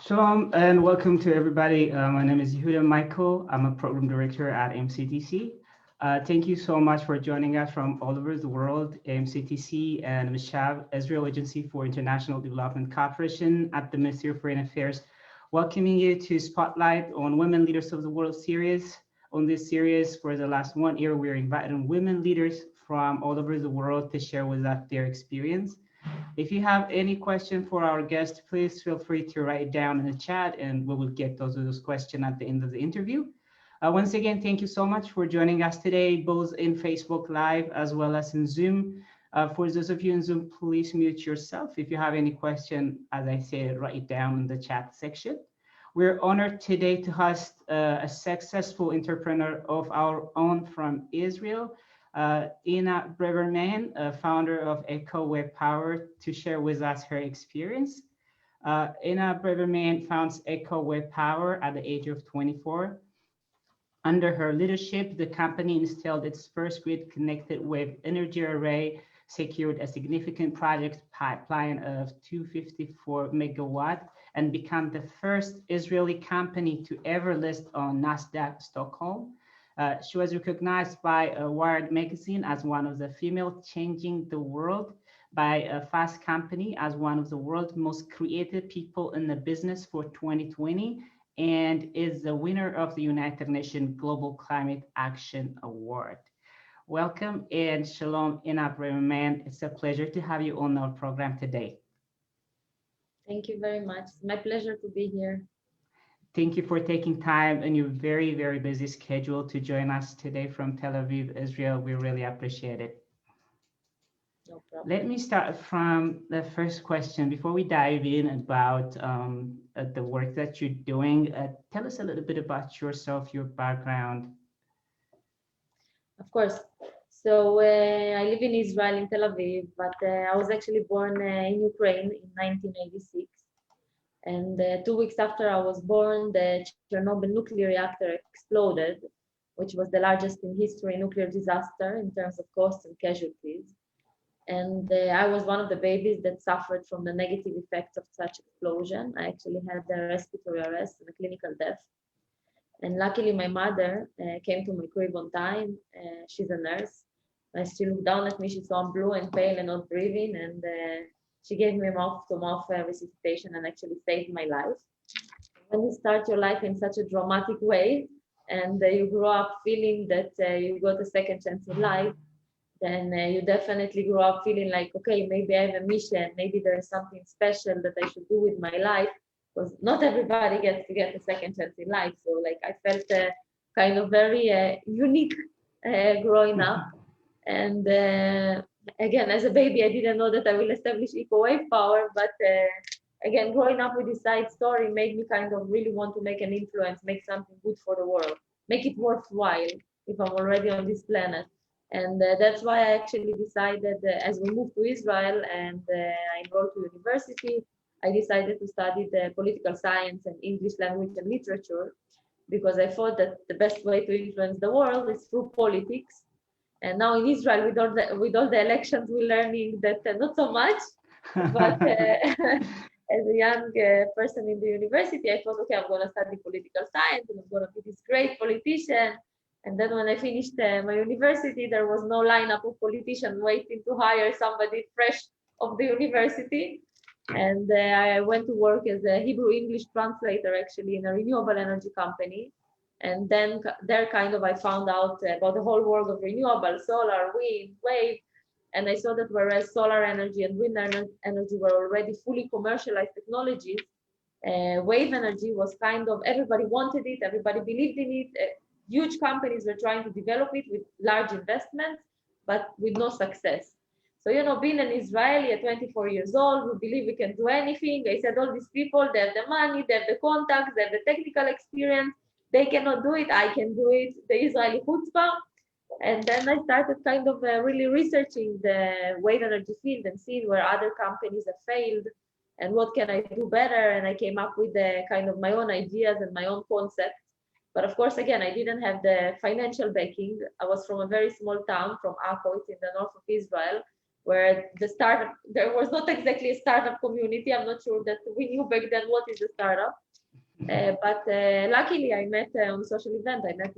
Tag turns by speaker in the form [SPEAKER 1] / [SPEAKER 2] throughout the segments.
[SPEAKER 1] Shalom and welcome to everybody. My name is Yehuda Michael. I'm a program director at MCTC. Thank you so much for joining us from all over the world. MCTC and Mishav, Israel Agency for International Development Cooperation at the Ministry of Foreign Affairs, welcoming you to Spotlight on Women Leaders of the World series. On this series, for the last 1 year, we're inviting women leaders from all over the world to share with us their experience. If you have any question for our guest, please feel free to write it down in the chat and we will get those questions at the end of the interview. Once again, thank you so much for joining us today, both in Facebook Live as well as in Zoom. For those of you in Zoom, please mute yourself. If you have any question, as I said, write it down in the chat section. We're honored today to host a successful entrepreneur of our own from Israel, Braverman, founder of Echowave Power, to share with us her experience. Braverman founds Echowave Power at the age of 24. Under her leadership, the company installed its first grid-connected wave energy array, secured a significant project pipeline of 254 megawatt, and became the first Israeli company to ever list on Nasdaq Stockholm. She was recognized by Wired magazine as one of the female changing the world, by Fast Company as one of the world's most creative people in the business for 2020, and is the winner of the United Nations Global Climate Action Award. Welcome and shalom, Braverman. It's a pleasure to have you on our program today.
[SPEAKER 2] Thank you very much. It's my pleasure to be here.
[SPEAKER 1] Thank you for taking time in your very, very busy schedule to join us today from Tel Aviv, Israel. We really appreciate it.
[SPEAKER 2] No problem.
[SPEAKER 1] Let me start from the first question. Before we dive in about the work that you're doing, tell us a little bit about yourself, your background.
[SPEAKER 2] Of course. So I live in Israel, in Tel Aviv, but I was actually born in Ukraine in 1986. And 2 weeks after I was born, the Chernobyl nuclear reactor exploded, which was the largest in history nuclear disaster in terms of costs and casualties. And I was one of the babies that suffered from the negative effects of such explosion. I actually had a respiratory arrest and a clinical death. And luckily, my mother came to my crib on time. She's a nurse. She looked down at me. She saw I'm blue and pale and not breathing. And she gave me mouth-to-mouth resuscitation and actually saved my life. When you start your life in such a dramatic way, and you grow up feeling that you got a second chance in life, then you definitely grow up feeling like, okay, maybe I have a mission. Maybe there is something special that I should do with my life, because not everybody gets to get a second chance in life. So like I felt kind of very unique growing up. And again, as a baby, I didn't know that I will establish Echowave Power, but again, growing up with this side story made me kind of really want to make an influence, make something good for the world, make it worthwhile if I'm already on this planet. And that's why I actually decided, as we moved to Israel and I enrolled to university, I decided to study the political science and English language and literature, because I thought that the best way to influence the world is through politics. And now in Israel, with all the elections, we're learning that not so much. But as a young person in the university, I thought, okay, I'm going to study political science and I'm going to be this great politician. And then when I finished my university, there was no lineup of politicians waiting to hire somebody fresh of the university. And I went to work as a Hebrew-English translator, actually, in a renewable energy company. And then there kind of I found out about the whole world of renewable, solar, wind, wave. And I saw that whereas solar energy and wind energy were already fully commercialized technologies, wave energy was kind of, everybody wanted it, everybody believed in it. Huge companies were trying to develop it with large investments, but with no success. So, you know, being an Israeli at 24 years old, we believe we can do anything. I said, all these people, they have the money, they have the contacts, they have the technical experience. They cannot do it, I can do it, the Israeli chutzpah. And then I started kind of really researching the wave energy field and seeing where other companies have failed and what can I do better. And I came up with kind of my own ideas and my own concepts. But of course, again, I didn't have the financial backing. I was from a very small town, from Akko, it's in the north of Israel. where there was not exactly a startup community. I'm not sure that we knew back then what is a startup. But luckily, I met on a social event. I met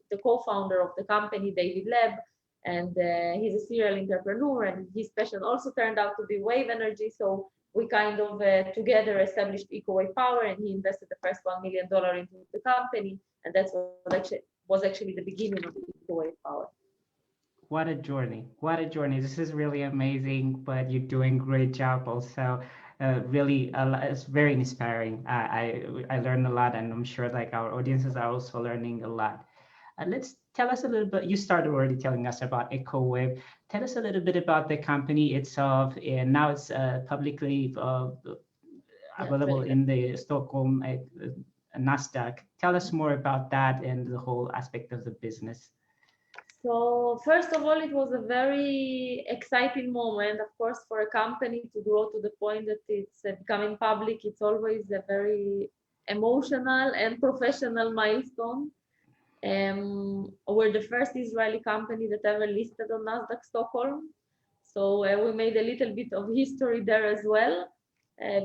[SPEAKER 2] the co-founder of the company, David Leb, and he's a serial entrepreneur, and his passion also turned out to be wave energy. So we kind of together established Echowave Power, and he invested the first $1 million into the company, and that's what was actually the beginning of Echowave Power.
[SPEAKER 1] What a journey. What a journey. This is really amazing, but you're doing a great job also. Really, it's very inspiring. I learned a lot, and I'm sure like our audiences are also learning a lot. Let's tell us a little bit. You started already telling us about Echowave. Tell us a little bit about the company itself, and now it's publicly available in the Stockholm Nasdaq. Tell us more about that and the whole aspect of the business.
[SPEAKER 2] So first of all, it was a very exciting moment, of course, for a company to grow to the point that it's becoming public. It's always a very emotional and professional milestone. We're the first Israeli company that ever listed on Nasdaq Stockholm. So we made a little bit of history there as well,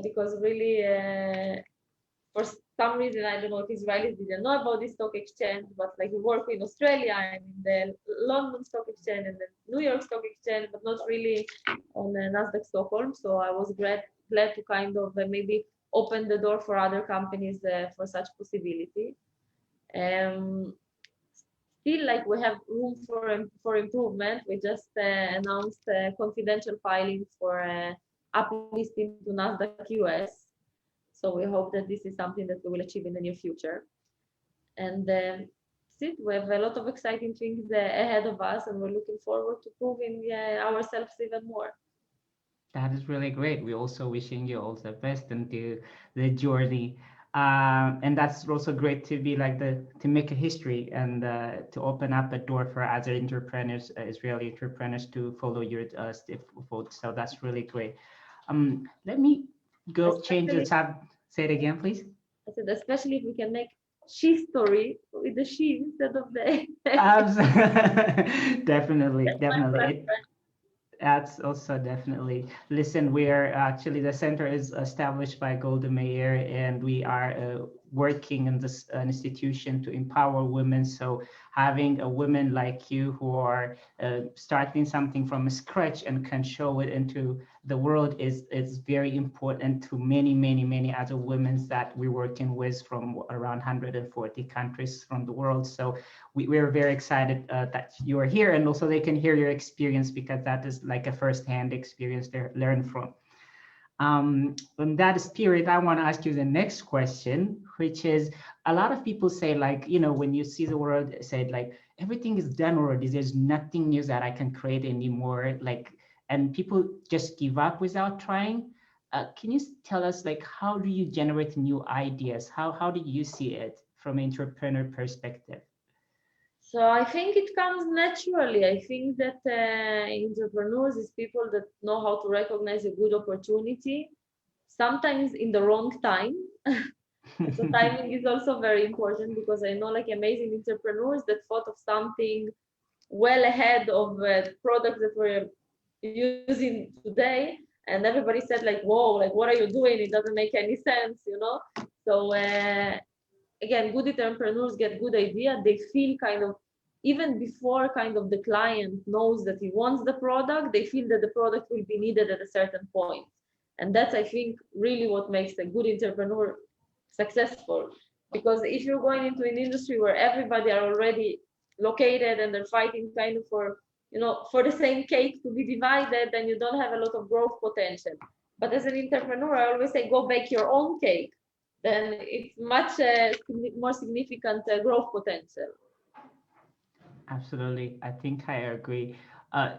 [SPEAKER 2] because really for some reason, I don't know if Israelis didn't know about this stock exchange, but like we work in Australia and in the London Stock Exchange and the New York Stock Exchange, but not really on Nasdaq Stockholm. So I was glad to kind of maybe open the door for other companies for such possibility. Still, like we have room for improvement. We just announced confidential filings for uplisting to Nasdaq US. So we hope that this is something that we will achieve in the near future. And we have a lot of exciting things ahead of us, and we're looking forward to proving ourselves even more.
[SPEAKER 1] That is really great. We're also wishing you all the best into the journey. And that's also great to be like to make a history and to open up a door for other entrepreneurs, Israeli entrepreneurs, to follow your footsteps. So that's really great. Let me go change the tab. Say it again, please.
[SPEAKER 2] I said, especially if we can make she story with the she instead of the.
[SPEAKER 1] Definitely. That's also definitely. Listen, we are actually, the center is established by Golda Meir, and we are working in this institution to empower women. So having a woman like you who are starting something from scratch and can show it into the world is very important to many other women that we're working with from around 140 countries from the world. So we're very excited that you are here, and also they can hear your experience, because that is like a first-hand experience to learn from. In that spirit, I want to ask you the next question, which is, a lot of people say, like, when you see the world, said like everything is done already, there's nothing new that I can create anymore, like, and people just give up without trying. Can you tell us, like, how do you generate new ideas? How do you see it from an entrepreneur perspective?
[SPEAKER 2] So I think it comes naturally. I think that entrepreneurs is people that know how to recognize a good opportunity, sometimes in the wrong time. So timing is also very important, because I know like amazing entrepreneurs that thought of something well ahead of products that we're using today, and everybody said like, whoa, like what are you doing? It doesn't make any sense, So again, good entrepreneurs get good idea. They feel kind of, even before kind of the client knows that he wants the product, they feel that the product will be needed at a certain point. And that's, I think, really what makes a good entrepreneur successful. Because if you're going into an industry where everybody are already located and they're fighting kind of for the same cake to be divided, then you don't have a lot of growth potential. But as an entrepreneur, I always say, go bake your own cake. Then it's much more significant growth potential.
[SPEAKER 1] Absolutely. I think I agree.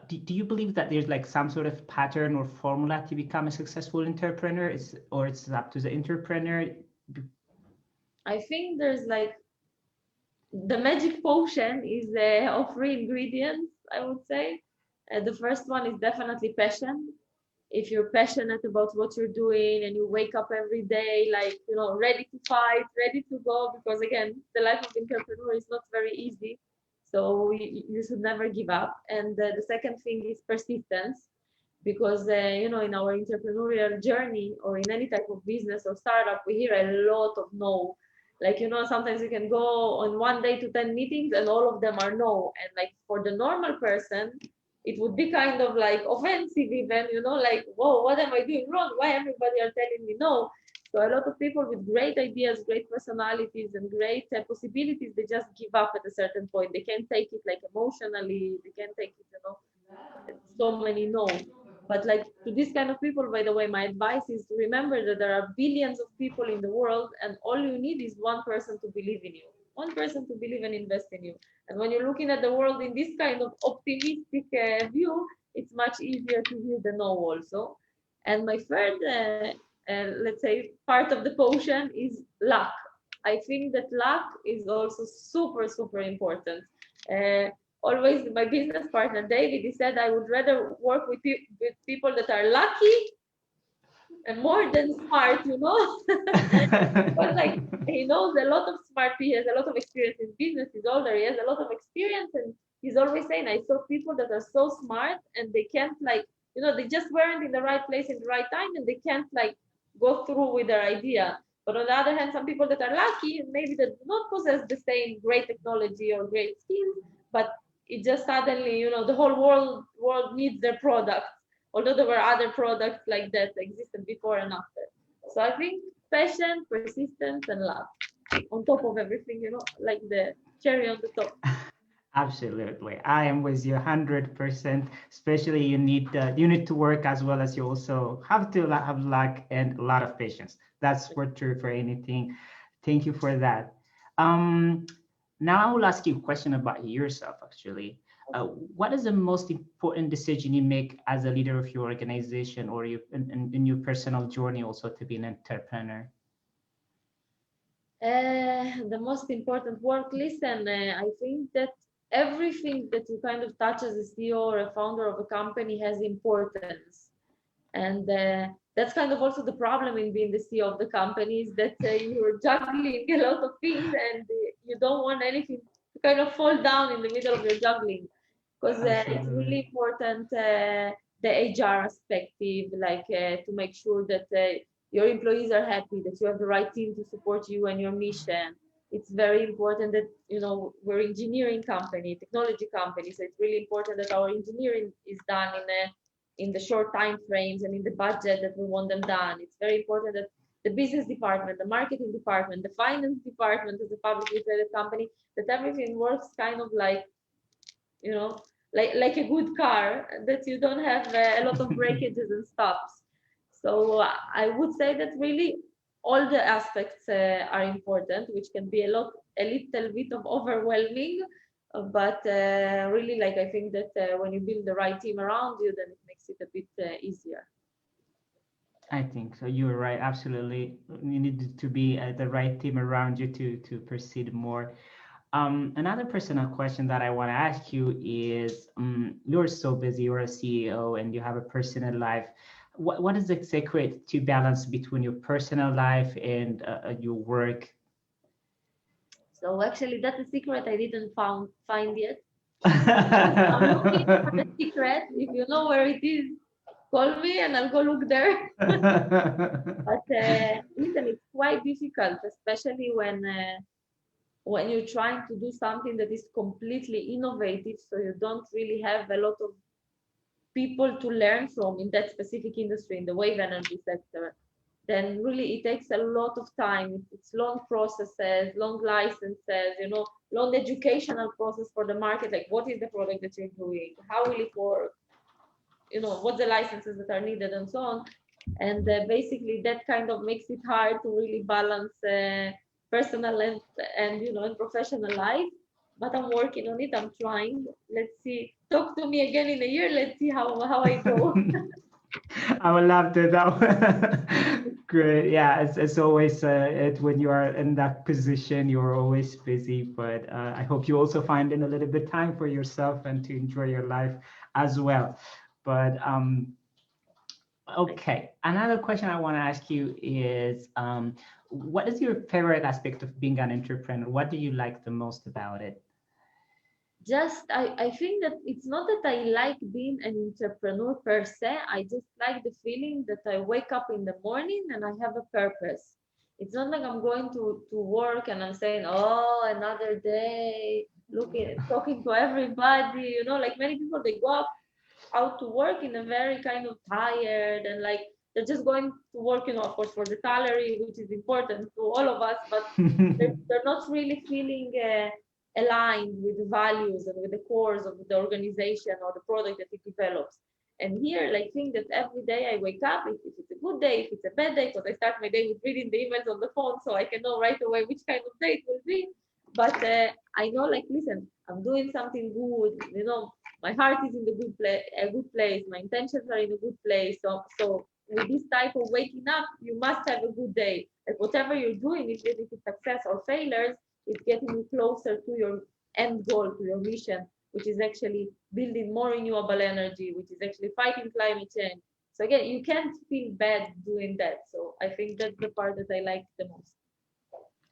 [SPEAKER 1] Do you believe that there's like some sort of pattern or formula to become a successful entrepreneur, or it's up to the entrepreneur?
[SPEAKER 2] I think there's like the magic potion is of 3 ingredients, I would say. The first one is definitely passion. If you're passionate about what you're doing and you wake up every day, like, ready to fight, ready to go, because again, the life of entrepreneur is not very easy. So you should never give up. And the second thing is persistence. because you know, in our entrepreneurial journey or in any type of business or startup, we hear a lot of no. Like, you know, sometimes you can go on one day to 10 meetings and all of them are no. And like for the normal person, it would be kind of like offensive even, you know, like, whoa, what am I doing wrong? Why everybody are telling me no? So a lot of people with great ideas, great personalities, and great possibilities, they just give up at a certain point. They can't take it like emotionally. They can't take it, you know, so many no. But like to this kind of people, by the way, my advice is to remember that there are billions of people in the world, and all you need is one person to believe in you, one person to believe and invest in you. And when you're looking at the world in this kind of optimistic view, it's much easier to hear the no also. And my third, let's say, part of the potion is luck. I think that luck is also super, super important. Uh, Always my business partner David, he said I would rather work with, with people that are lucky and more than smart, you know. But like he knows a lot of smart people, he has a lot of experience in business, he's older, he has a lot of experience, and he's always saying I saw people that are so smart and they can't, like, you know, they just weren't in the right place in the right time and they can't like go through with their idea. But on the other hand, some people that are lucky and maybe they do not possess the same great technology or great skills, but it just suddenly, you know, the whole world needs their product, although there were other products like that existed before and after. So I think passion, persistence, and love on top of everything, you know, like the cherry on the top.
[SPEAKER 1] Absolutely, I am with you 100%. Especially you need to work as well as you also have to have luck and a lot of patience. That's for true for anything. Thank you for that. Um, Now I will ask you a question about yourself. Actually, what is the most important decision you make as a leader of your organization or in your personal journey, also to be an entrepreneur?
[SPEAKER 2] The most important work, listen, I think that everything that you kind of touch as a CEO or a founder of a company has importance. And that's kind of also the problem in being the CEO of the company, is that you're juggling a lot of things and you don't want anything to kind of fall down in the middle of your juggling, because it's
[SPEAKER 1] Absolutely.
[SPEAKER 2] really important, the HR perspective, like to make sure that your employees are happy, that you have the right team to support you and your mission. It's very important that, you know, we're engineering company, technology company, so it's really important that our engineering is done in the short time frames and in the budget that we want them done. It's very important that the business department, the marketing department, the finance department as a publicly traded company, that everything works kind of like, you know, like a good car, that you don't have a lot of breakages and stops. So I would say that really all the aspects are important, which can be a little bit of overwhelming, but really, like, I think that when you build the right team around you, then it makes it a bit easier.
[SPEAKER 1] I think so. You're right. Absolutely. You need to be the right team around you to proceed more. Another personal question that I want to ask you is, you're so busy. You're a CEO and you have a personal life. What is the secret to balance between your personal life and your work?
[SPEAKER 2] So actually, that's a secret I didn't find yet. I'm looking for the secret. If you know where it is, call me and I'll go look there. But listen, it's quite difficult, especially when you're trying to do something that is completely innovative, so you don't really have a lot of people to learn from in that specific industry, in the wave energy sector. Then really it takes a lot of time. It's long processes, long licenses, you know, long educational process for the market. Like, what is the product that you're doing? How will it work? You know, what the licenses that are needed and so on. And basically that kind of makes it hard to really balance personal and you know, and professional life. But I'm working on it, I'm trying. Let's see, talk to me again in a year, let's see how I go.
[SPEAKER 1] I would love to know. Great. Yeah, it's always when you are in that position, you're always busy. But I hope you also find in a little bit time for yourself and to enjoy your life as well. But okay, another question I want to ask you is, what is your favorite aspect of being an entrepreneur? What do you like the most about it?
[SPEAKER 2] just I think that it's not that I like being an entrepreneur per se. I just like the feeling that I wake up in the morning and I have a purpose. It's not like I'm going to work and I'm saying, oh, another day, looking, talking to everybody, like many people, they go up out to work in a very kind of tired and like they're just going to work, of course, for the salary, which is important to all of us, but they're not really feeling aligned with the values and with the cores of the organization or the product that it develops. And here, like, think that every day I wake up, if it's a good day, if it's a bad day, because I start my day with reading the emails on the phone, so I can know right away which kind of day it will be. But I know, like, listen, I'm doing something good. My heart is in the a good place. My intentions are in a good place. So with this type of waking up, you must have a good day. Like whatever you're doing, if it's success or failures, it's getting you closer to your end goal, to your mission, which is actually building more renewable energy, which is actually fighting climate change. So again, you can't feel bad doing that. So I think that's the part that I like the most.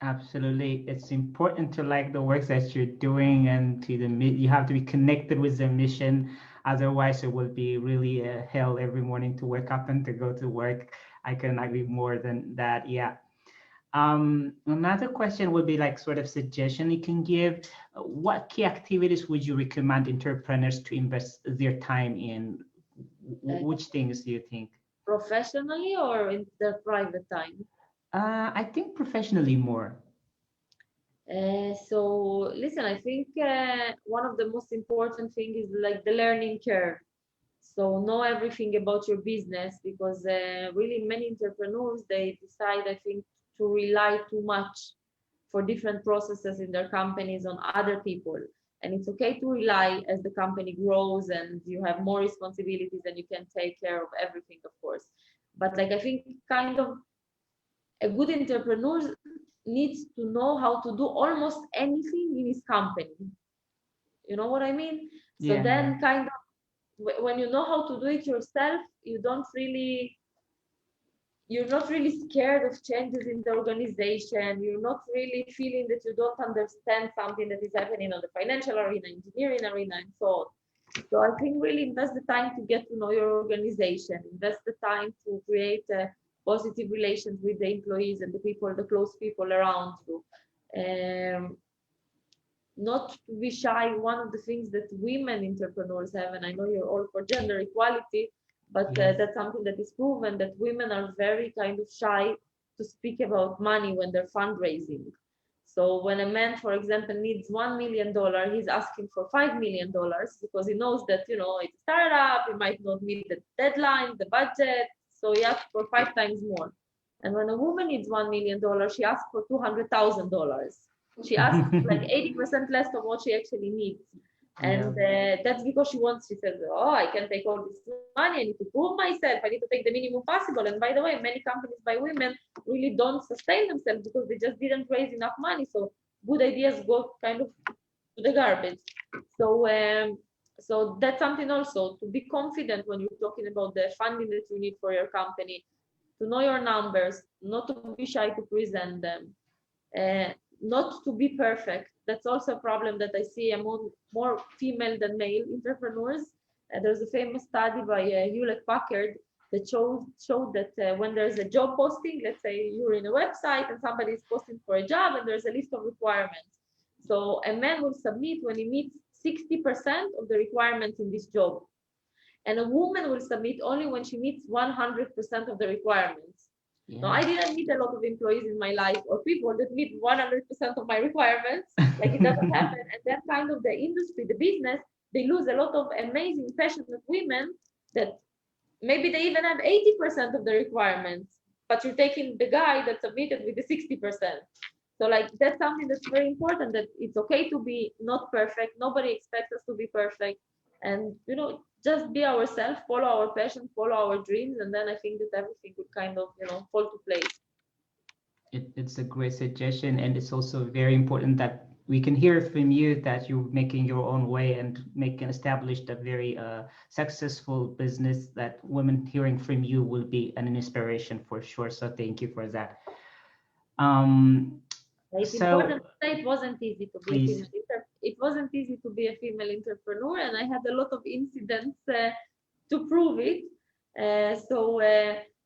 [SPEAKER 1] Absolutely. It's important to like the work that you're doing and you have to be connected with the mission. Otherwise, it will be really a hell every morning to wake up and to go to work. I can agree more than that. Yeah. Another question would be like sort of suggestion you can give. What key activities would you recommend entrepreneurs to invest their time in?
[SPEAKER 2] Uh,
[SPEAKER 1] Which things do you think?
[SPEAKER 2] Professionally or in the private time?
[SPEAKER 1] I think professionally more.
[SPEAKER 2] So listen, I think one of the most important thing is like the learning curve. So know everything about your business because really many entrepreneurs they decide, I think, to rely too much for different processes in their companies on other people. And it's okay to rely as the company grows and you have more responsibilities and you can take care of everything, of course. But like I think kind of a good entrepreneur needs to know how to do almost anything in his company. You know what I mean? So
[SPEAKER 1] Yeah, yeah.
[SPEAKER 2] then kind of when you know how to do it yourself, you're not really scared of changes in the organization. You're not really feeling that you don't understand something that is happening on the financial arena, engineering arena, and so on. So I think really invest the time to get to know your organization, invest the time to create positive relations with the employees and the people, the close people around you. Um, Not to be shy. One of the things that women entrepreneurs have, and I know you're all for gender equality, but
[SPEAKER 1] Yes.
[SPEAKER 2] that's something that is proven that women are very kind of shy to speak about money when they're fundraising. So when a man, for example, needs $1 million, he's asking for $5 million because he knows that it's a startup, he might not meet the deadline, the budget, so he asks for 5 times more. And when a woman needs $1 million, she asks for $200,000. She asks like 80% less of what she actually needs.
[SPEAKER 1] Yeah.
[SPEAKER 2] And that's because she says, oh, I can take all this money. I need to prove myself. I need to take the minimum possible. And by the way, many companies by women really don't sustain themselves because they just didn't raise enough money. So good ideas go kind of to the garbage. So that's something also to be confident when you're talking about the funding that you need for your company, to know your numbers, not to be shy to present them, uh, not to be perfect. That's also a problem that I see among more female than male entrepreneurs. There's a famous study by Hewlett Packard that showed that when there's a job posting, let's say you're in a website and somebody is posting for a job and there's a list of requirements. So a man will submit when he meets 60% of the requirements in this job. And a woman will submit only when she meets 100% of the requirements. No, I didn't meet a lot of employees in my life or people that meet 100% of my requirements. Like it doesn't happen. And then kind of the industry, the business, they lose a lot of amazing, passionate women that maybe they even have 80% of the requirements, but you're taking the guy that submitted with the 60%. So like that's something that's very important, that it's okay to be not perfect. Nobody expects us to be perfect. And just be ourselves, follow our passion, follow our dreams, and then I think that everything would kind of, fall to place.
[SPEAKER 1] It's a great suggestion, and it's also very important that we can hear from you that you're making your own way and making established a very successful business. That women hearing from you will be an inspiration for sure. So thank you for that. Um,
[SPEAKER 2] It's
[SPEAKER 1] so
[SPEAKER 2] important to say it wasn't easy to be a
[SPEAKER 1] please.
[SPEAKER 2] female it wasn't easy to be a female entrepreneur, and I had a lot of incidents to prove it.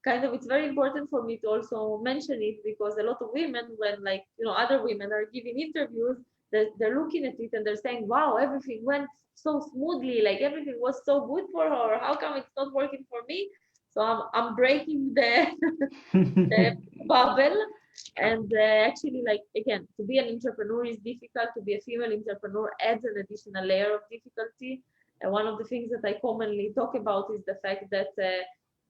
[SPEAKER 2] Kind of it's very important for me to also mention it, because a lot of women, when like other women are giving interviews, they're looking at it and they're saying, wow, everything went so smoothly, like everything was so good for her, how come it's not working for me? So I'm breaking the bubble. And actually, like, again, to be an entrepreneur is difficult. To be a female entrepreneur adds an additional layer of difficulty. And one of the things that I commonly talk about is the fact that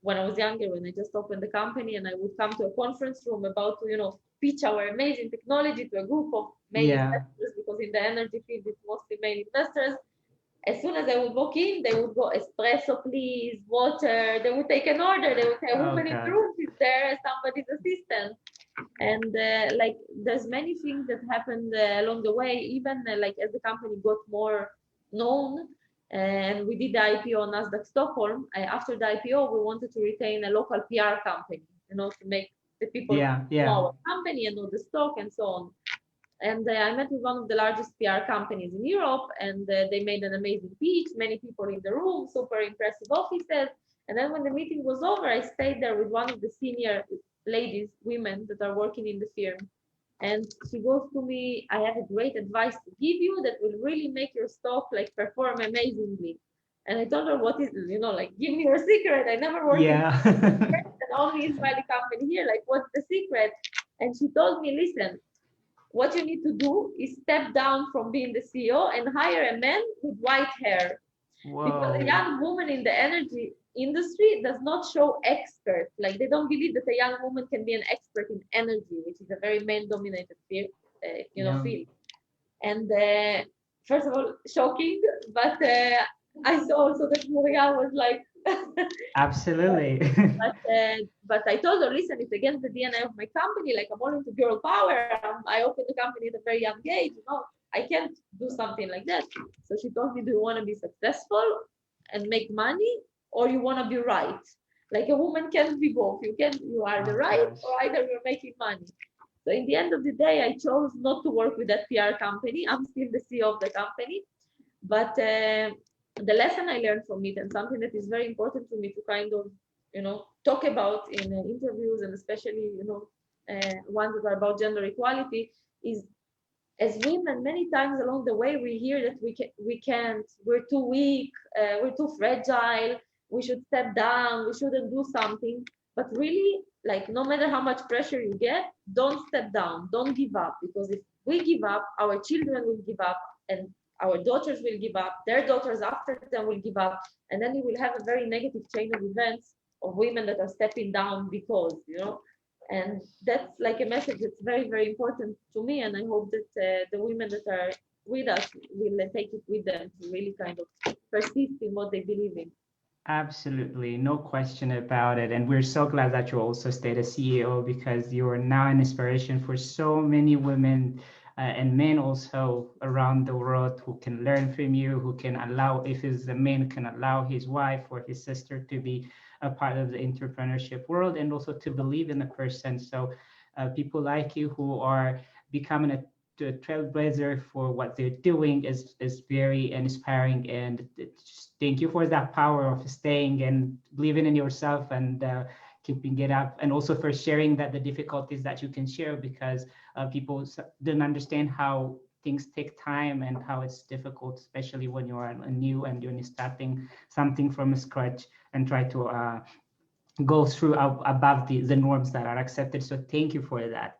[SPEAKER 2] when I was younger, when I just opened the company and I would come to a conference room about to pitch our amazing technology to a group of male investors, because in the energy field it's mostly male investors. As soon as I would walk in, they would go, espresso, please, water. They would take an order. They would say, a woman in the room is there, somebody's assistant. And like, there's many things that happened along the way, even like as the company got more known, and we did the IPO on Nasdaq Stockholm. After the IPO, we wanted to retain a local PR company, to make the people know our company and know the stock and so on. And I met with one of the largest PR companies in Europe, and they made an amazing pitch, many people in the room, super impressive offices. And then when the meeting was over, I stayed there with one of the senior ladies, women that are working in the firm. And she goes to me, I have a great advice to give you that will really make your stock like perform amazingly. And I told her, what is, like, give me your secret. I never worked in an only Israeli company here. Like, what's the secret? And she told me, listen, what you need to do is step down from being the CEO and hire a man with white hair. Whoa. Because a young woman in the energy industry does not show expert. Like, they don't believe that a young woman can be an expert in energy, which is a very male-dominated field, field. And first of all, shocking, but I saw also that Maria was like,
[SPEAKER 1] absolutely.
[SPEAKER 2] But I told her, listen, it's against the DNA of my company. Like, I'm all into girl power. I opened the company at a very young age. I can't do something like that. So she told me, do you want to be successful and make money, or you want to be right? Like, a woman can't be both. You are the right, or either you're making money. So in the end of the day, I chose not to work with that PR company. I'm still the CEO of the company. But the lesson I learned from it, and something that is very important to me to kind of, talk about in interviews, and especially, ones that are about gender equality, is as women, many times along the way, we hear that we can't, we're too weak, we're too fragile, we should step down, we shouldn't do something. But really, like, no matter how much pressure you get, don't step down, don't give up, because if we give up, our children will give up, and our daughters will give up, their daughters after them will give up, and then you will have a very negative chain of events of women that are stepping down because, and that's like a message that's very, very important to me, and I hope that the women that are with us will take it with them to really kind of persist in what they believe in.
[SPEAKER 1] Absolutely, no question about it. And we're so glad that you also stayed a CEO, because you are now an inspiration for so many women and men also around the world who can learn from you, who can allow, if it's a man, can allow his wife or his sister to be a part of the entrepreneurship world, and also to believe in the person. So people like you who are becoming a trailblazer for what they're doing is very inspiring, and thank you for that power of staying and believing in yourself and keeping it up, and also for sharing that the difficulties that you can share, because people didn't understand how things take time and how it's difficult, especially when you are new and you're starting something from scratch and try to go through above the norms that are accepted. So thank you for that.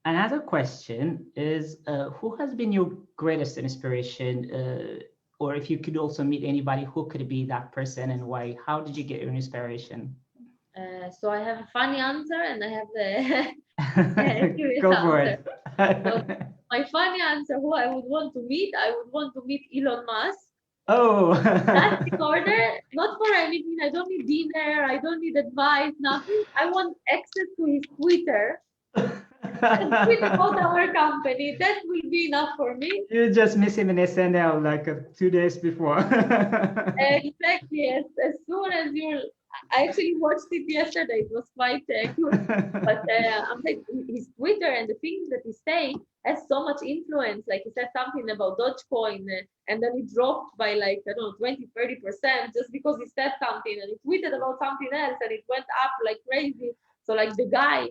[SPEAKER 1] Another question is, who has been your greatest inspiration? Or if you could also meet anybody, who could be that person and why? How did you get your inspiration?
[SPEAKER 2] So I have a funny answer and I have the serious
[SPEAKER 1] Go for
[SPEAKER 2] answer.
[SPEAKER 1] it.
[SPEAKER 2] So my funny answer, who I would want to meet, I would want to meet Elon Musk.
[SPEAKER 1] Oh.
[SPEAKER 2] That's in order, not for anything. I don't need dinner. I don't need advice, nothing. I want access to his Twitter. And tweet about our company. That will be enough for me.
[SPEAKER 1] You just miss him in SNL like 2 days before.
[SPEAKER 2] Exactly. As soon as you're I actually watched it yesterday. It was quite cute. But I'm like, his Twitter and the things that he's saying has so much influence. Like he said something about Dogecoin, and then it dropped by like, I don't know, 20, 30% just because he said something, and he tweeted about something else and it went up like crazy. So like the guy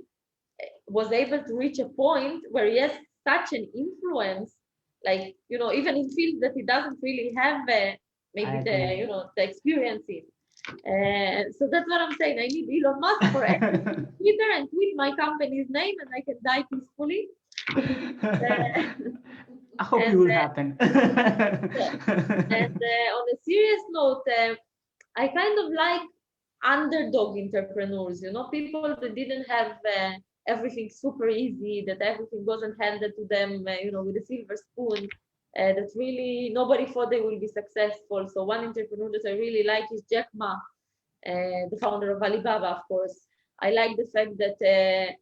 [SPEAKER 2] was able to reach a point where he has such an influence, like, even in fields that he doesn't really have maybe the experience in. So that's what I'm saying. I need Elon Musk for Twitter and tweet my company's name, and I can die peacefully.
[SPEAKER 1] I hope it will happen.
[SPEAKER 2] And on a serious note, I kind of like underdog entrepreneurs, people that didn't have everything super easy, that everything wasn't handed to them, with a silver spoon, that really nobody thought they will be successful. So one entrepreneur that I really like is Jack Ma, the founder of Alibaba, of course. I like the fact that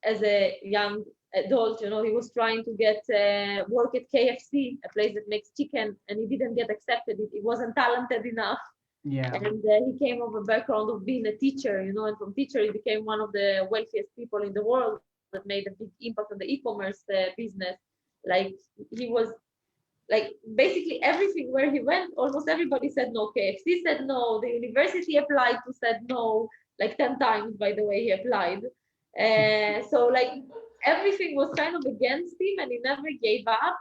[SPEAKER 2] as a young adult, he was trying to get work at KFC, a place that makes chicken, and he didn't get accepted. He wasn't talented enough.
[SPEAKER 1] Yeah.
[SPEAKER 2] And he came from a background of being a teacher, and from teacher he became one of the wealthiest people in the world that made a big impact on the e-commerce business. Like he was like basically everything where he went, almost everybody said no. KFC said no. The university applied to said no, like 10 times, by the way, he applied. So like everything was kind of against him and he never gave up.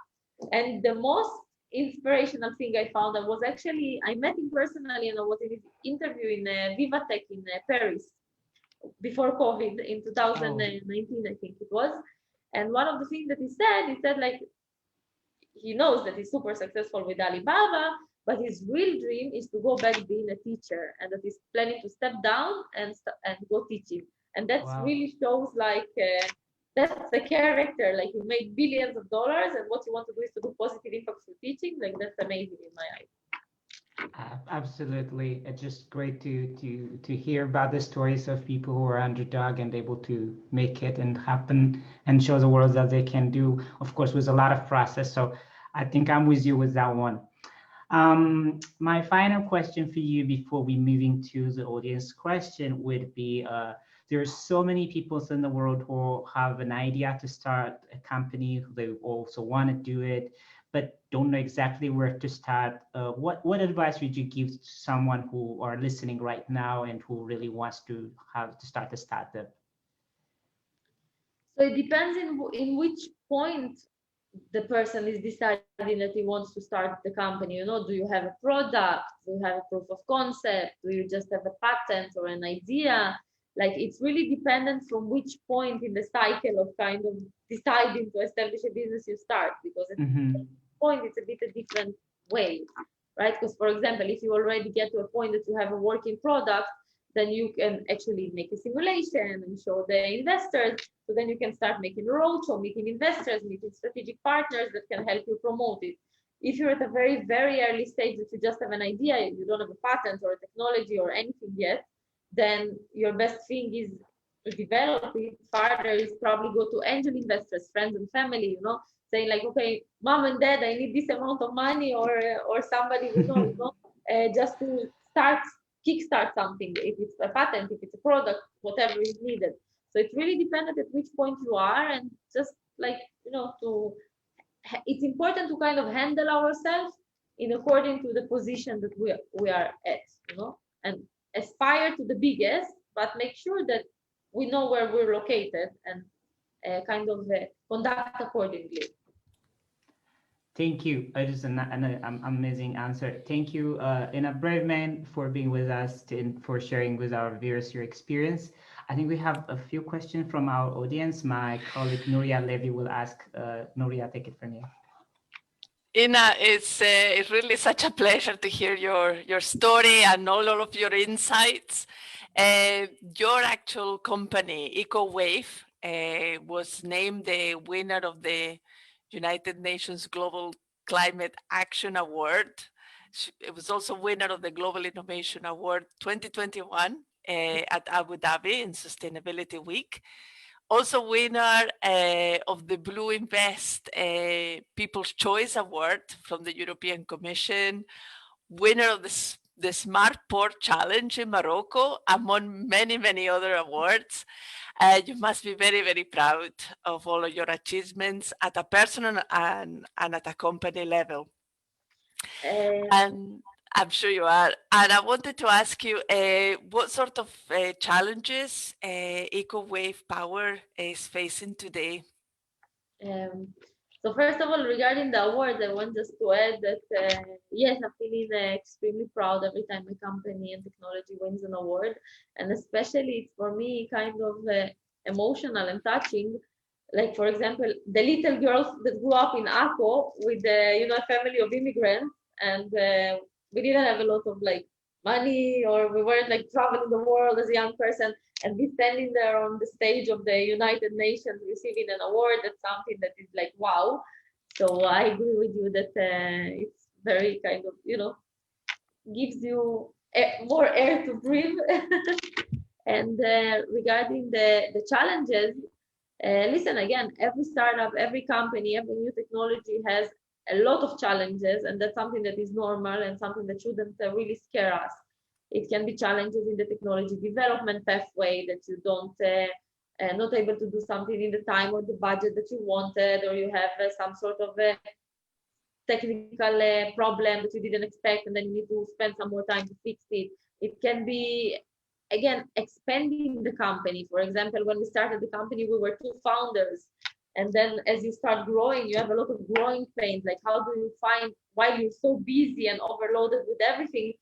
[SPEAKER 2] And the most inspirational thing I found, I met him personally and I was in his interview in Vivatech in Paris before COVID in 2019, I think it was. And one of the things that he said like, he knows that he's super successful with Alibaba, but his real dream is to go back being a teacher, and that he's planning to step down and go teaching. And that really shows like that's the character. Like you made billions of dollars, and what you want to do is to do positive impact through teaching. Like that's amazing in my eyes.
[SPEAKER 1] Absolutely, it's just great to hear about the stories of people who are underdog and able to make it and happen and show the world that they can do. Of course, with a lot of process. So I think I'm with you with that one. My final question for you before we move into the audience question would be: there's so many people in the world who have an idea to start a company. They also want to do it, but don't know exactly where to start. What advice would you give to someone who are listening right now and who really wants to start a startup?
[SPEAKER 2] So it depends in which point the person is deciding that he wants to start the company. Do you have a product? Do you have a proof of concept? Do you just have a patent or an idea? Like it's really dependent from which point in the cycle of kind of deciding to establish a business you start, because at this point it's a bit a different way, right? Because for example, if you already get to a point that you have a working product, then you can actually make a simulation and show the investors. So then you can start making a roadshow, meeting investors, meeting strategic partners that can help you promote it. If you're at a very, very early stage that you just have an idea, you don't have a patent or a technology or anything yet, then your best thing is to develop it further, is probably go to angel investors, friends and family, saying like, okay, mom and dad, I need this amount of money, or somebody just to kickstart something, if it's a patent, if it's a product, whatever is needed. So it's really dependent at which point you are, and just like, it's important to kind of handle ourselves in according to the position that we are at, and aspire to the biggest, but make sure that we know where we're located and kind of conduct accordingly.
[SPEAKER 1] Thank you. It is an amazing answer. Thank you, Ina Braverman, for being with us and for sharing with our viewers your experience. I think we have a few questions from our audience. My colleague Nuria Levy will ask. Nuria, take it from you.
[SPEAKER 3] Ina, it's really such a pleasure to hear your story and all of your insights. Your actual company, Echowave, was named the winner of the United Nations Global Climate Action Award. It was also winner of the Global Innovation Award 2021 at Abu Dhabi in Sustainability Week. Also winner of the Blue Invest People's Choice Award from the European Commission, winner of the the Smart Port Challenge in Morocco, among many, many other awards. You must be very, very proud of all of your achievements at a personal and at a company level. And I'm sure you are. And I wanted to ask you, what sort of challenges Echowave Power is facing today?
[SPEAKER 2] Um, so first of all, regarding the awards, I want just to add that yes, I'm feeling extremely proud every time my company and technology wins an award, and especially it's for me kind of emotional and touching. Like for example, the little girls that grew up in Akko with a family of immigrants, and we didn't have a lot of like money, or we weren't like traveling the world as a young person, and be standing there on the stage of the United Nations receiving an award. That's something that is like wow. So I agree with you that it's very kind of gives you more air to breathe. And regarding the challenges, listen, again, every startup, every company, every new technology has a lot of challenges, and that's something that is normal and something that shouldn't really scare us. It can be challenges in the technology development pathway that you don't not able to do something in the time or the budget that you wanted, or you have some sort of technical problem that you didn't expect, and then you need to spend some more time to fix it. It can be, again, expanding the company. For example, when we started the company, we were two founders. And then as you start growing, you have a lot of growing pains. Like how do you find, while you're so busy and overloaded with everything,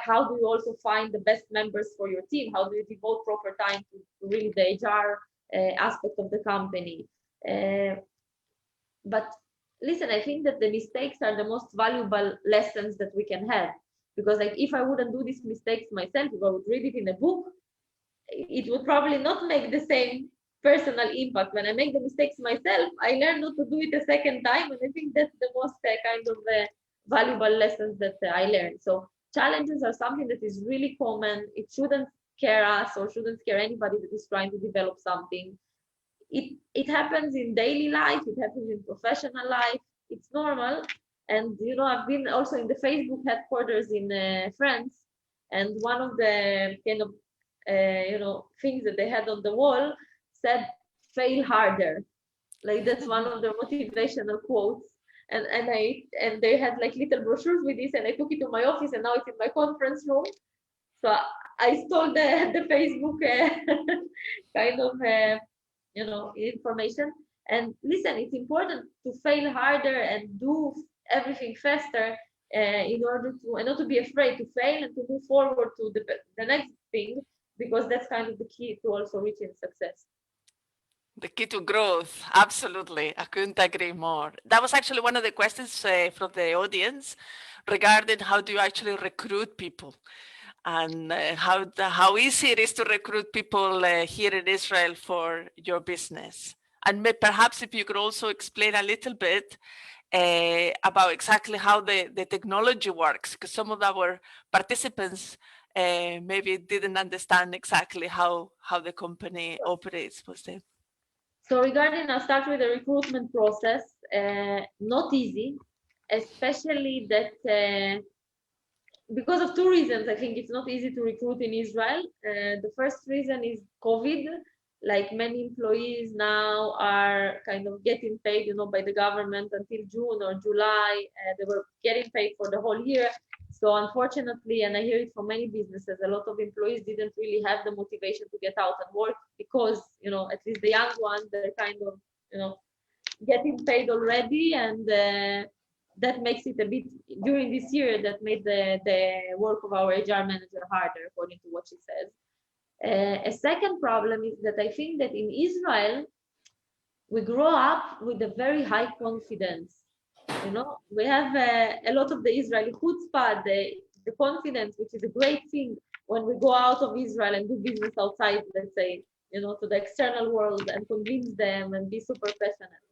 [SPEAKER 2] how do you also find the best members for your team? How do you devote proper time to really the HR aspect of the company? But listen, I think that the mistakes are the most valuable lessons that we can have, because like if I wouldn't do these mistakes myself, if I would read it in a book, it would probably not make the same personal impact. When I make the mistakes myself, I learn not to do it a second time, and I think that's the most kind of valuable lessons that I learned. So challenges are something that is really common. It shouldn't scare us or shouldn't scare anybody that is trying to develop something. It happens in daily life, it happens in professional life, it's normal. And I've been also in the Facebook headquarters in France, and one of the kind of things that they had on the wall said fail harder. Like that's one of their motivational quotes. And they had like little brochures with this, and I took it to my office, and now it's in my conference room. So I stole the Facebook kind of information. And listen, it's important to fail harder and do everything faster in order to, and not to be afraid to fail and to move forward to the next thing, because that's kind of the key to also reaching success.
[SPEAKER 3] The key to growth, absolutely. I couldn't agree more. That was actually one of the questions from the audience regarding how do you actually recruit people, and how easy it is to recruit people here in Israel for your business. And perhaps if you could also explain a little bit about exactly how the technology works, because some of our participants maybe didn't understand exactly how the company operates.
[SPEAKER 2] So regarding, I'll start with the recruitment process. Not easy, especially that because of two reasons. I think it's not easy to recruit in Israel. The first reason is COVID. Like many employees now are kind of getting paid, by the government until June or July. They were getting paid for the whole year. So unfortunately, and I hear it from many businesses, a lot of employees didn't really have the motivation to get out and work because, at least the young ones, they're kind of, getting paid already. And that makes it a bit, during this year, that made the work of our HR manager harder, according to what she says. A second problem is that I think that in Israel, we grow up with a very high confidence. We have a lot of the Israeli chutzpah, the confidence, which is a great thing when we go out of Israel and do business outside, let's say, to the external world and convince them and be super passionate.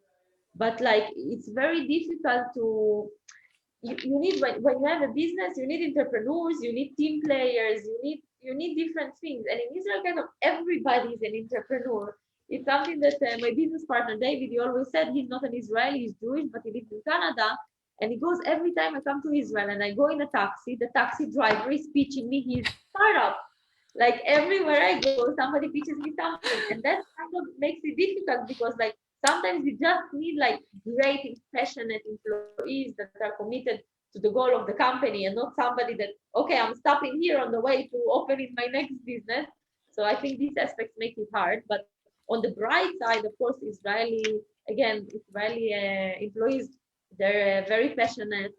[SPEAKER 2] But like, it's very difficult to, you need, when you have a business, you need entrepreneurs, you need team players, you need different things. And in Israel, kind of everybody is an entrepreneur. It's something that my business partner David, he always said. He's not an Israeli, he's Jewish, but he lives in Canada. And he goes, every time I come to Israel and I go in a taxi, the taxi driver is pitching me his startup. Like everywhere I go, somebody pitches me something. And that kind of makes it difficult because like sometimes we just need like great, passionate employees that are committed to the goal of the company and not somebody that, okay, I'm stopping here on the way to opening my next business. So I think these aspects make it hard. But on the bright side, of course, Israeli employees, they're very passionate.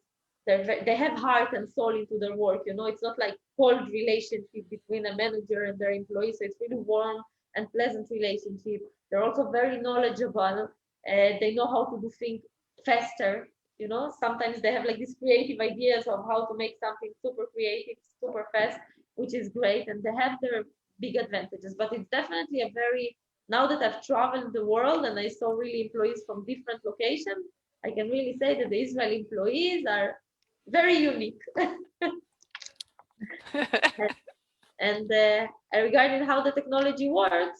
[SPEAKER 2] They have heart and soul into their work. You know, it's not like cold relationship between a manager and their employees. So it's really warm and pleasant relationship. They're also very knowledgeable. They know how to do things faster. You know, sometimes they have like these creative ideas of how to make something super creative, super fast, which is great. And they have their big advantages. But it's definitely a very, now that I've traveled the world and I saw really employees from different locations, I can really say that the Israeli employees are very unique. And regarding how the technology works,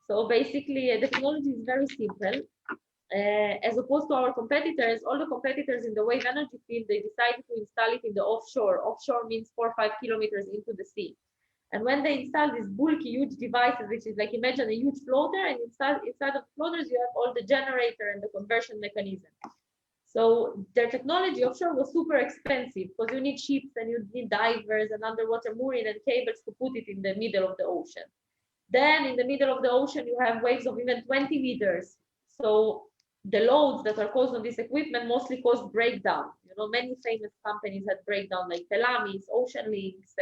[SPEAKER 2] so basically the technology is very simple. As opposed to our competitors, all the competitors in the wave energy field, they decided to install it in the offshore. Offshore means 4 or 5 kilometers into the sea. And when they install these bulky, huge devices, which is like, imagine a huge floater, and inside of floaters, you have all the generator and the conversion mechanism. So their technology offshore was super expensive because you need ships and you need divers and underwater mooring and cables to put it in the middle of the ocean. Then in the middle of the ocean, you have waves of even 20 meters. So the loads that are caused on this equipment mostly cause breakdown. You know, many famous companies had breakdown like Telamis, Ocean Links,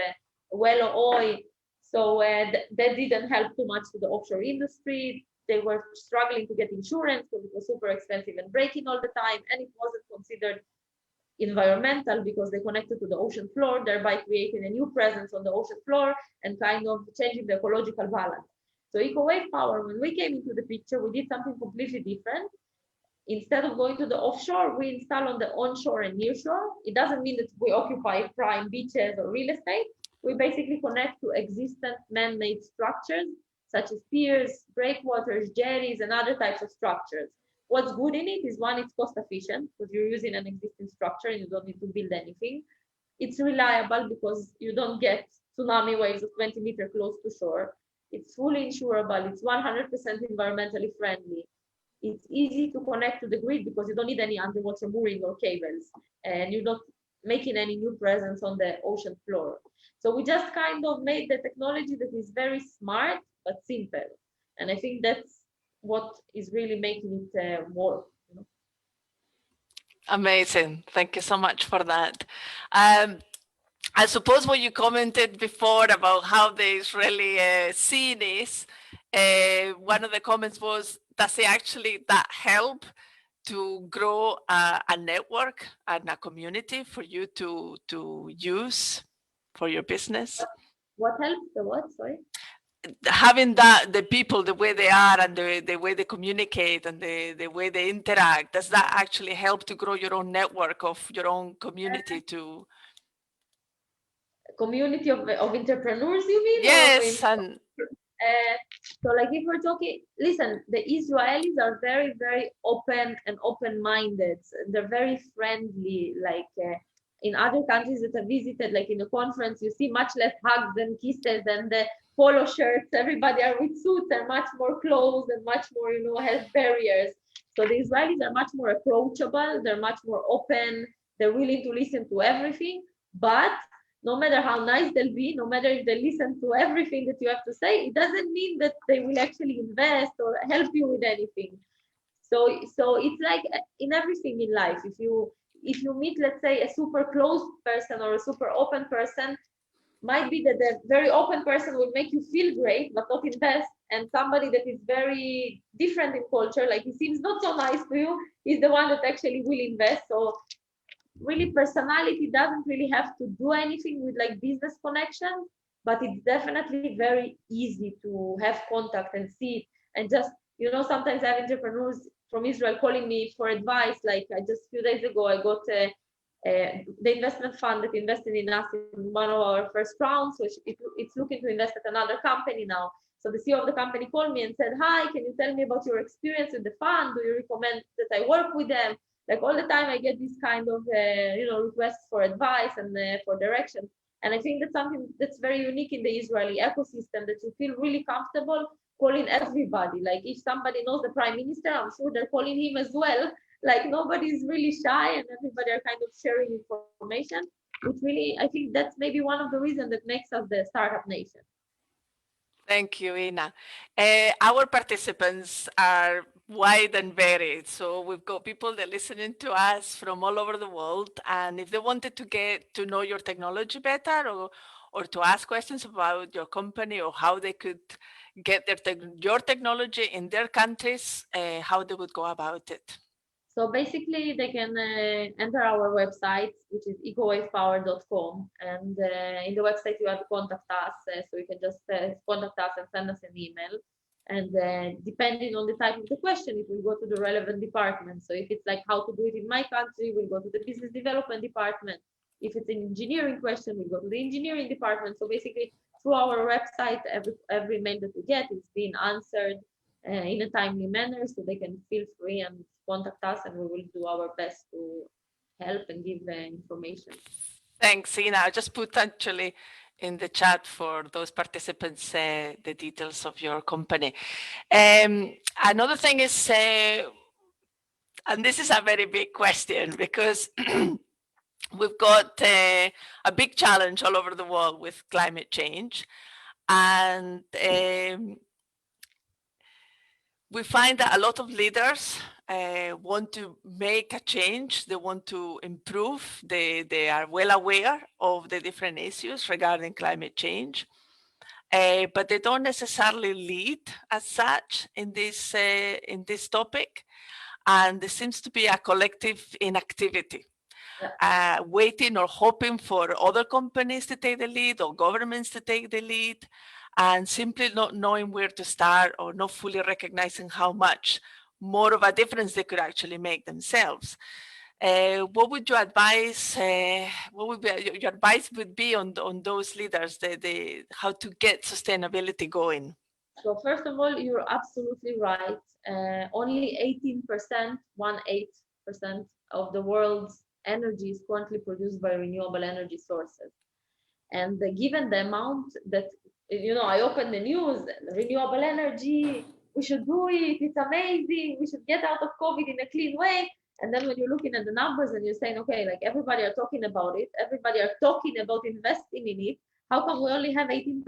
[SPEAKER 2] Wello Oil. So that didn't help too much to the offshore industry. They were struggling to get insurance because it was super expensive and breaking all the time, and it wasn't considered environmental because they connected to the ocean floor, thereby creating a new presence on the ocean floor and kind of changing the ecological balance. So Echowave Power, when we came into the picture, we did something completely different. Instead of going to the offshore, we install on the onshore and nearshore. It doesn't mean that we occupy prime beaches or real estate. We basically connect to existent man-made structures such as piers, breakwaters, jetties, and other types of structures. What's good in it is one, it's cost efficient because you're using an existing structure and you don't need to build anything. It's reliable because you don't get tsunami waves of 20 meters close to shore. It's fully insurable. It's 100% environmentally friendly. It's easy to connect to the grid because you don't need any underwater mooring or cables, and you're not making any new presence on the ocean floor. So we just kind of made the technology that is very smart but simple, and I think that's what is really making it work. You know?
[SPEAKER 3] Amazing. Thank you so much for that. I suppose what you commented before about how the Israeli scene is, one of the comments was, does it actually that help to grow a network and a community for you to use for your business?
[SPEAKER 2] What helps the what? Sorry.
[SPEAKER 3] Having that, the people, the way they are and the way they communicate and the way they interact, does that actually help to grow your own network of your own community to?
[SPEAKER 2] Community of entrepreneurs, you mean?
[SPEAKER 3] Yes, and
[SPEAKER 2] so like if we're talking, listen, the Israelis are very, very open and open-minded. They're very friendly. Like in other countries that I visited, like in the conference, you see much less hugs and kisses and the polo shirts. Everybody are with suits. They're much more closed and much more, you know, has barriers. So the Israelis are much more approachable. They're much more open. They're willing to listen to everything. But no matter how nice they'll be, no matter if they listen to everything that you have to say, it doesn't mean that they will actually invest or help you with anything. So it's like in everything in life. If you meet, let's say, a super closed person or a super open person, might be that the very open person will make you feel great but not invest, and somebody that is very different in culture, like he seems not so nice to you, is the one that actually will invest. So really personality doesn't really have to do anything with like business connections, but it's definitely very easy to have contact and see it. And just, you know, sometimes I have entrepreneurs from Israel calling me for advice. Like I just a few days ago, I got the investment fund that invested in us in one of our first rounds, so it's looking to invest at another company now. So the CEO of the company called me and said, hi, can you tell me about your experience with the fund? Do you recommend that I work with them? Like all the time, I get this kind of requests for advice and for direction. And I think that's something that's very unique in the Israeli ecosystem, that you feel really comfortable calling everybody. Like if somebody knows the prime minister, I'm sure they're calling him as well. Like nobody's really shy, and everybody are kind of sharing information, which really, I think that's maybe one of the reasons that makes us the startup nation.
[SPEAKER 3] Thank you, Ina. Our participants are wide and varied. So we've got people that are listening to us from all over the world. And if they wanted to get to know your technology better, or to ask questions about your company, or how they could get your technology in their countries, how they would go about it.
[SPEAKER 2] So basically, they can enter our website, which is echowavepower.com. And in the website, you have to contact us. So you can just contact us and send us an email. And depending on the type of the question, it will go to the relevant department. So if it's like how to do it in my country, we'll go to the business development department. If it's an engineering question, we'll go to the engineering department. So basically, through our website, every mail that we get is being answered in a timely manner, so they can feel free and contact us, and we will do our best to help and give information.
[SPEAKER 3] Thanks, Ina. I just put actually in the chat for those participants the details of your company. Another thing is, and this is a very big question, because we've got a big challenge all over the world with climate change. And we find that a lot of leaders want to make a change. They want to improve. They are well aware of the different issues regarding climate change, but they don't necessarily lead as such in this topic. And there seems to be a collective inactivity, waiting or hoping for other companies to take the lead or governments to take the lead, and simply not knowing where to start, or not fully recognizing how much more of a difference they could actually make themselves. What would your advice? What would be your advice would be on those leaders? How to get sustainability going?
[SPEAKER 2] So first of all, you're absolutely right. Only 18%, 18% of the world's energy is currently produced by renewable energy sources. And given the amount that, I open the news, renewable energy, we should do it, it's amazing, we should get out of COVID in a clean way. And then when you're looking at the numbers and you're saying, okay, like everybody are talking about it, everybody are talking about investing in it, how come we only have 18%?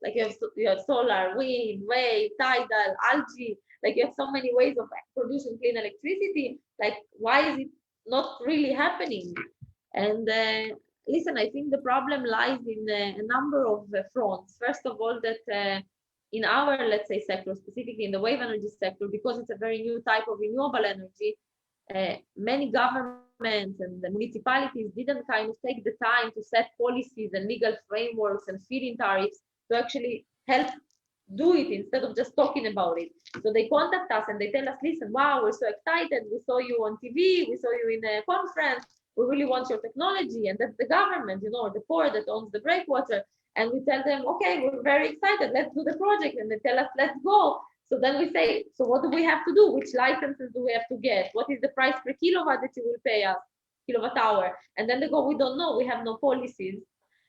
[SPEAKER 2] Like you have solar, wind, wave, tidal, algae, like you have so many ways of producing clean electricity. Like, why is it not really happening? And listen, I think the problem lies in a number of fronts. First of all, that in our, let's say, sector, specifically in the wave energy sector, because it's a very new type of renewable energy, many governments and the municipalities didn't kind of take the time to set policies and legal frameworks and feed-in tariffs to actually help do it instead of just talking about it. So they contact us and they tell us, listen, wow, we're so excited. We saw you on TV. We saw you in a conference. We really want your technology. And that's the government, the port that owns the breakwater. And we tell them, okay, we're very excited. Let's do the project. And they tell us, let's go. So then we say, so what do we have to do? Which licenses do we have to get? What is the price per kilowatt that you will pay us, kilowatt hour? And then they go, we don't know. We have no policies.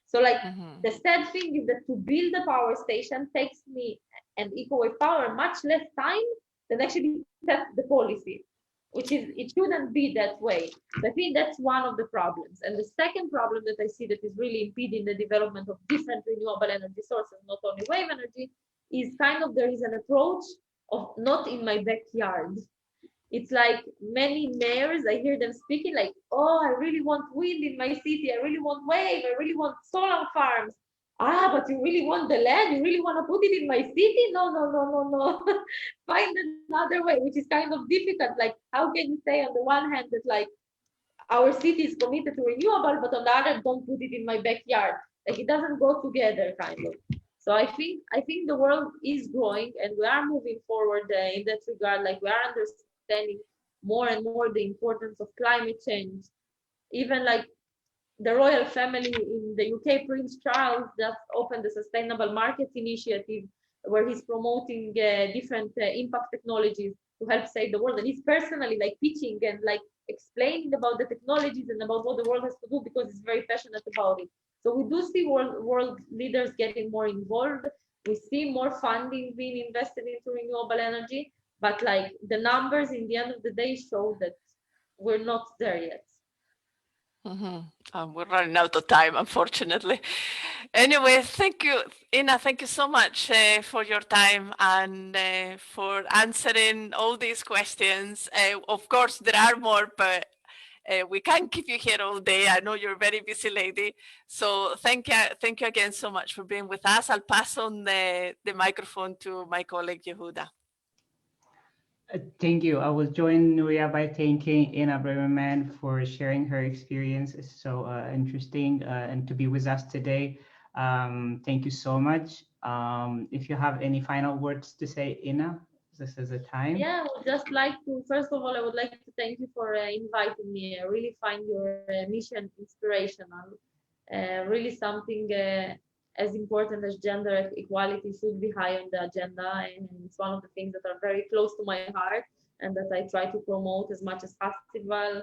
[SPEAKER 2] So like the sad thing is that to build a power station takes me and Echowave Power much less time than actually set the policy, which is, it shouldn't be that way. So I think that's one of the problems. And the second problem that I see that is really impeding the development of different renewable energy sources, not only wave energy, is kind of, there is an approach of not in my backyard. It's like many mayors, I hear them speaking like, oh, I really want wind in my city. I really want wave. I really want solar farms. But you really want the land? You really want to put it in my city? No, no, no, no, no. Find another way, which is kind of difficult. Like, how can you say on the one hand that like our city is committed to renewable, but on the other, don't put it in my backyard? Like, it doesn't go together, kind of. So I think the world is growing and we are moving forward in that regard. Like, we are understanding more and more the importance of climate change. Even like the royal family in the UK, Prince Charles, just opened the Sustainable Markets Initiative where he's promoting different impact technologies to help save the world, and he's personally like pitching and like explaining about the technologies and about what the world has to do because he's very passionate about it. So we do see world leaders getting more involved. We see more funding being invested into renewable energy, but like the numbers in the end of the day show that we're not there yet.
[SPEAKER 3] We're running out of time, unfortunately. Anyway, thank you, Ina. Thank you so much for your time and for answering all these questions. Of course, there are more, but we can't keep you here all day. I know you're a very busy lady. So thank you again so much for being with us. I'll pass on the microphone to my colleague, Yehuda.
[SPEAKER 1] Thank you. I will join Nuria by thanking Ina Braverman for sharing her experience. It's so interesting and to be with us today. Thank you so much. If you have any final words to say, Ina, this is the time.
[SPEAKER 2] Yeah, I would just like to, first of all, I would like to thank you for inviting me. I really find your mission inspirational. Really something as important as gender equality should be high on the agenda, and it's one of the things that are very close to my heart and that I try to promote as much as possible.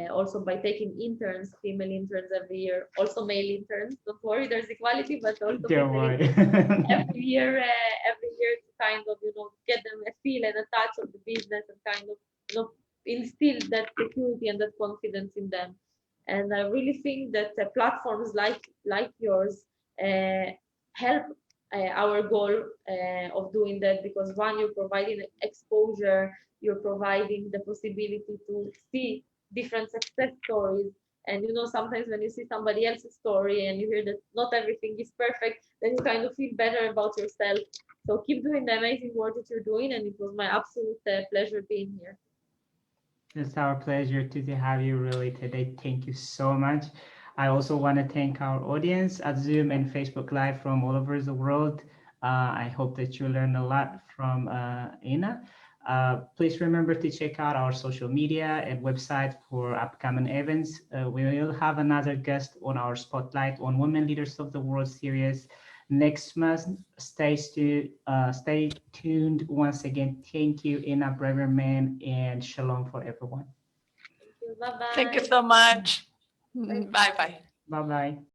[SPEAKER 2] Also by taking interns, female interns every year, also male interns. Don't worry, there's equality, but also every year to kind of get them a feel and a touch of the business and kind of instill that security and that confidence in them. And I really think that platforms like yours help our goal of doing that, because one, you're providing exposure, you're providing the possibility to see different success stories. And sometimes when you see somebody else's story and you hear that not everything is perfect, then you kind of feel better about yourself. So keep doing the amazing work that you're doing, and it was my absolute pleasure being here.
[SPEAKER 1] It's our pleasure to have you really today. Thank you so much. I also want to thank our audience at Zoom and Facebook Live from all over the world. I hope that you learned a lot from Ina. Please remember to check out our social media and website for upcoming events. We will have another guest on our Spotlight on Women Leaders of the World series next month. Stay tuned. Once again, thank you, Ina Braverman, and shalom for everyone.
[SPEAKER 2] Thank you. Bye-bye.
[SPEAKER 3] Thank you so much. Bye-bye.
[SPEAKER 1] Bye-bye.